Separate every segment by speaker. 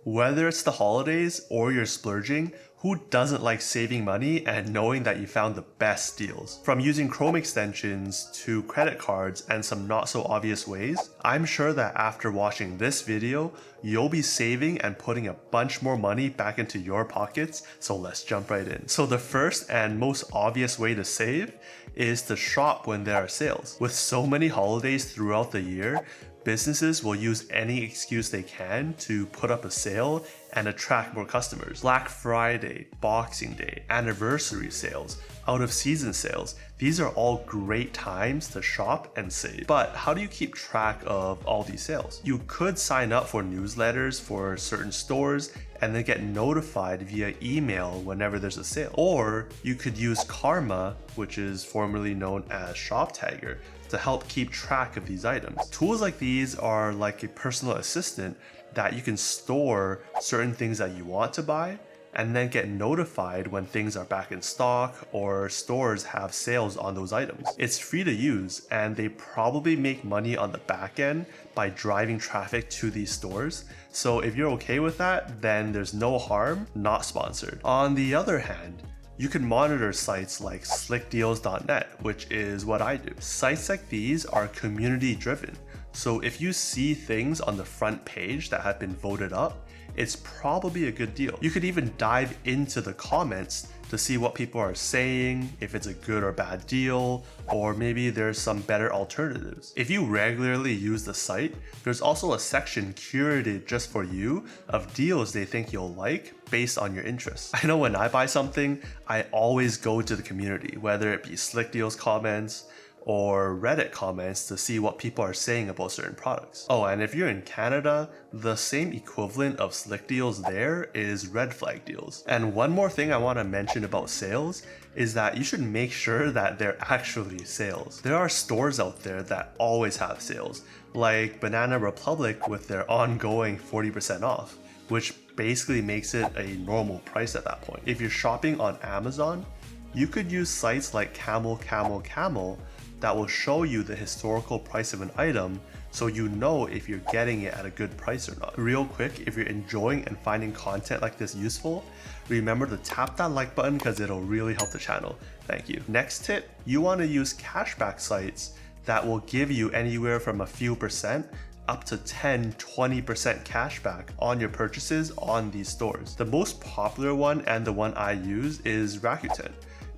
Speaker 1: Whether it's the holidays or you're splurging, who doesn't like saving money and knowing that you found the best deals? From using Chrome extensions to credit cards and some not so obvious ways, I'm sure that after watching this video, you'll be saving and putting a bunch more money back into your pockets, so let's jump right in. So the first and most obvious way to save is to shop when there are sales. With so many holidays throughout the year, businesses will use any excuse they can to put up a sale and attract more customers. Black Friday, Boxing Day, anniversary sales, out of season sales, these are all great times to shop and save. But how do you keep track of all these sales? You could sign up for newsletters for certain stores and then get notified via email whenever there's a sale. Or you could use Karma, which is formerly known as ShopTagger, to help keep track of these items. Tools like these are like a personal assistant that you can store certain things that you want to buy and then get notified when things are back in stock or stores have sales on those items. It's free to use and they probably make money on the back end by driving traffic to these stores. So if you're okay with that, then there's no harm, not sponsored. On the other hand, you can monitor sites like slickdeals.net, which is what I do. Sites like these are community driven. So if you see things on the front page that have been voted up, it's probably a good deal. You could even dive into the comments to see what people are saying, if it's a good or bad deal, or maybe there's some better alternatives. If you regularly use the site, there's also a section curated just for you of deals they think you'll like based on your interests. I know when I buy something, I always go to the community, whether it be Slick Deals comments, or Reddit comments to see what people are saying about certain products. Oh, and if you're in Canada, the same equivalent of Slick Deals there is Red Flag Deals. And one more thing I want to mention about sales is that you should make sure that they're actually sales. There are stores out there that always have sales, like Banana Republic with their ongoing 40% off, which basically makes it a normal price at that point. If you're shopping on Amazon, you could use sites like Camel that will show you the historical price of an item so you know if you're getting it at a good price or not. Real quick, if you're enjoying and finding content like this useful, remember to tap that like button because it'll really help the channel. Thank you. Next tip, you want to use cashback sites that will give you anywhere from a few percent up to 10-20% cashback on your purchases on these stores. The most popular one and the one I use is Rakuten,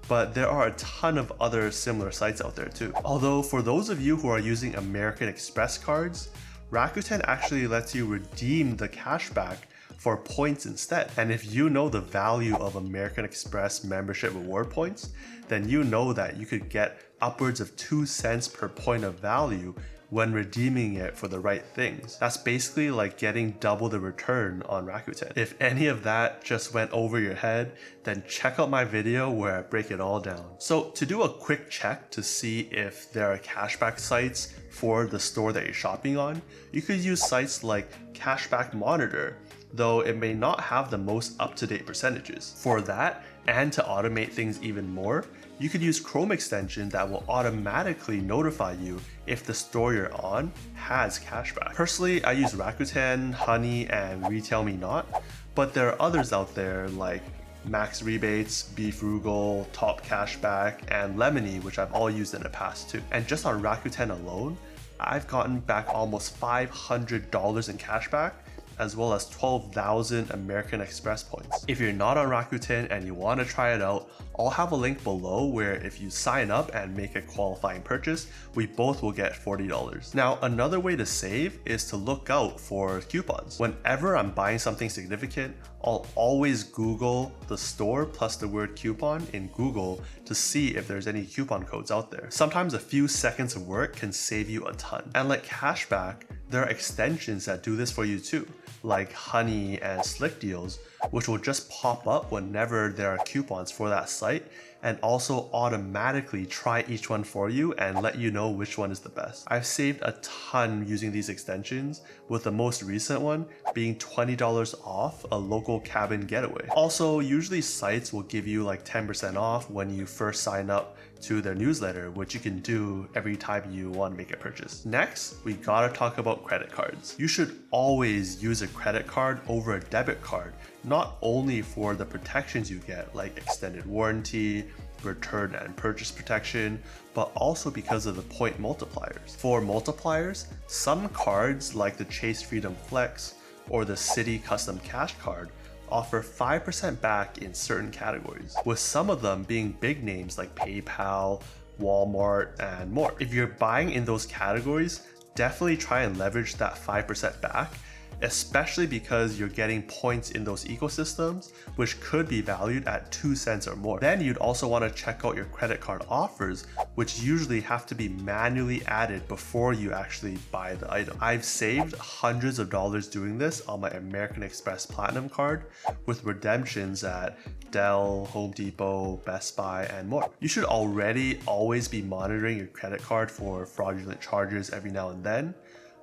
Speaker 1: but there are a ton of other similar sites out there too. Although for those of you who are using American Express cards, Rakuten actually lets you redeem the cashback for points instead. And if you know the value of American Express membership reward points, then you know that you could get upwards of 2 cents per point of value when redeeming it for the right things. That's basically like getting double the return on Rakuten. If any of that just went over your head, then check out my video where I break it all down. So to do a quick check to see if there are cashback sites for the store that you're shopping on, you could use sites like Cashback Monitor, though it may not have the most up-to-date percentages. For that, and to automate things even more, you could use Chrome extension that will automatically notify you if the store you're on has cashback. Personally, I use Rakuten, Honey, and Retail Me Not, but there are others out there like Max Rebates, Be Frugal, Top Cashback, and Lemony, which I've all used in the past too. And just on Rakuten alone, I've gotten back almost $500 in cashback, as well as 12,000 American Express points. If you're not on Rakuten and you want to try it out, I'll have a link below where if you sign up and make a qualifying purchase, we both will get $40. Now, another way to save is to look out for coupons. Whenever I'm buying something significant, I'll always Google the store plus the word coupon in Google to see if there's any coupon codes out there. Sometimes a few seconds of work can save you a ton. And like cashback, there are extensions that do this for you too, like Honey and Slick Deals, which will just pop up whenever there are coupons for that site, and also automatically try each one for you and let you know which one is the best. I've saved a ton using these extensions, with the most recent one being $20 off a local cabin getaway. Also, usually sites will give you like 10% off when you first sign up to their newsletter, which you can do every time you want to make a purchase. Next, we gotta talk about credit cards. You should always use a credit card over a debit card, not only for the protections you get like extended warranty, return and purchase protection, but also because of the point multipliers. For multipliers, some cards like the Chase Freedom Flex or the City Custom Cash Card offer 5% back in certain categories, with some of them being big names like PayPal, Walmart, and more. If you're buying in those categories, definitely try and leverage that 5% back, especially because you're getting points in those ecosystems, which could be valued at 2 cents or more. Then you'd also want to check out your credit card offers, which usually have to be manually added before you actually buy the item. I've saved hundreds of dollars doing this on my American Express Platinum card, with redemptions at Dell, Home Depot, Best Buy, and more. You should already always be monitoring your credit card for fraudulent charges every now and then.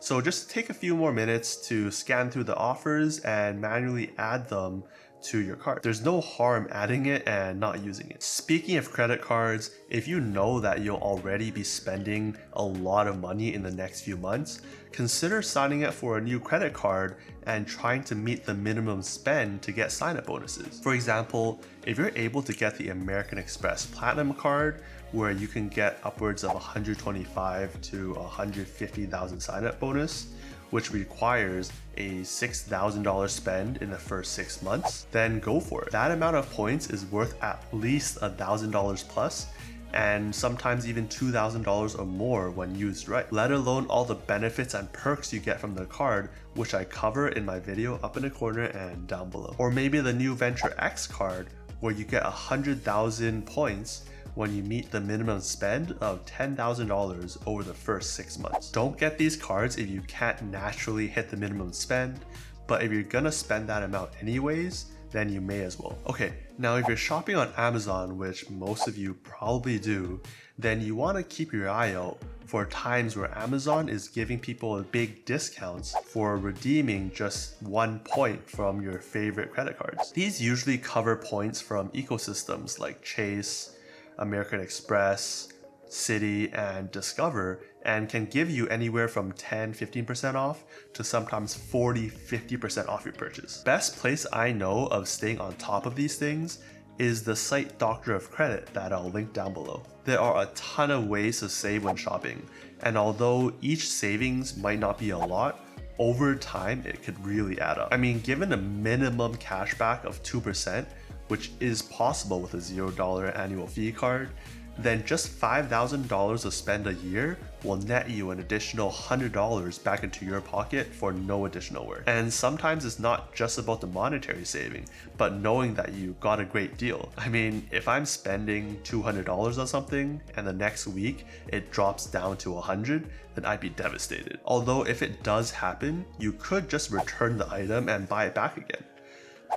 Speaker 1: So just take a few more minutes to scan through the offers and manually add them to your card. There's no harm adding it and not using it. Speaking of credit cards, if you know that you'll already be spending a lot of money in the next few months, consider signing up for a new credit card and trying to meet the minimum spend to get sign-up bonuses. For example, if you're able to get the American Express Platinum card, where you can get upwards of 125 to 150,000 sign-up bonus, which requires a $6,000 spend in the first 6 months, then go for it. That amount of points is worth at least $1,000 plus, and sometimes even $2,000 or more when used right, let alone all the benefits and perks you get from the card, which I cover in my video up in the corner and down below. Or maybe the new Venture X card, where you get 100,000 points when you meet the minimum spend of $10,000 over the first 6 months. Don't get these cards if you can't naturally hit the minimum spend, but if you're gonna spend that amount anyways, then you may as well. Okay, now if you're shopping on Amazon, which most of you probably do, then you wanna keep your eye out for times where Amazon is giving people big discounts for redeeming just 1 point from your favorite credit cards. These usually cover points from ecosystems like Chase, American Express, City, and Discover, and can give you anywhere from 10-15% off to sometimes 40-50% off your purchase. Best place I know of staying on top of these things is the site Doctor of Credit that I'll link down below. There are a ton of ways to save when shopping, and although each savings might not be a lot, over time it could really add up. I mean, given a minimum cashback of 2%, which is possible with a $0 annual fee card, then just $5,000 of spend a year will net you an additional $100 back into your pocket for no additional work. And sometimes it's not just about the monetary saving, but knowing that you got a great deal. I mean, if I'm spending $200 on something and the next week it drops down to $100, then I'd be devastated. Although if it does happen, you could just return the item and buy it back again.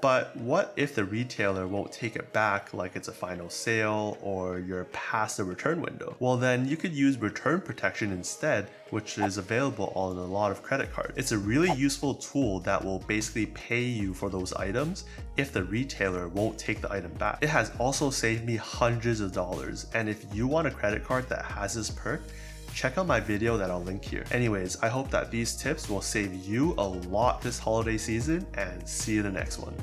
Speaker 1: But what if the retailer won't take it back, like it's a final sale or you're past the return window? Well, then you could use return protection instead, which is available on a lot of credit cards. It's a really useful tool that will basically pay you for those items if the retailer won't take the item back. It has also saved me hundreds of dollars, and if you want a credit card that has this perk, check out my video that I'll link here. Anyways, I hope that these tips will save you a lot this holiday season, and see you in the next one.